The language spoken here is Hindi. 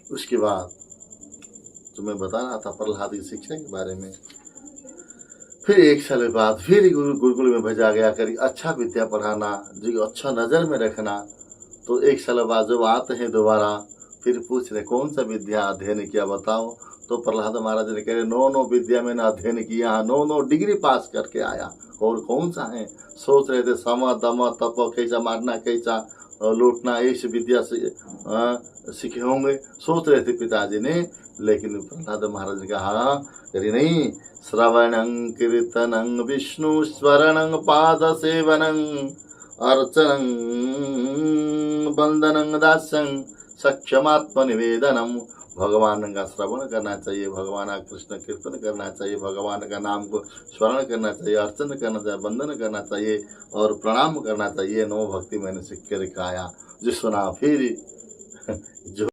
उसके बाद जो मैं बता रहा था प्रहलाद की शिक्षा के बारे में, फिर 1 साल बाद फिर गुरुकुल में भेजा गया करी अच्छा विद्या पढ़ाना, जो अच्छा नज़र में रखना। तो 1 साल बाद जब आते हैं दोबारा, फिर पूछ रहे कौन सा विद्या अध्ययन किया बताओ। तो प्रहलाद महाराज ने कह रहे 9 विद्या मैंने अध्ययन किया, 9 डिग्री पास करके आया। और कौन सा है? सोच रहे थे सम दम तप, कैसा मारना कैसा लूटना, इस विद्या से सीखे होंगे, सोच रहे थे पिताजी ने। लेकिन प्रहलाद महाराज ने कहा अरे नहीं, श्रवणं कीर्तनं विष्णु स्वरणं पाद सेवनं अर्चनं वंदनं दास्यं सख्यमात्म निवेदनम। भगवान का श्रवण करना चाहिए, भगवान का कृष्ण कीर्तन करना चाहिए, भगवान का नाम को स्मरण करना चाहिए, अर्चन करना चाहिए, वंदन करना चाहिए और प्रणाम करना चाहिए। 9 भक्ति मैंने सीख के दिखाया। जो सुना फिर जो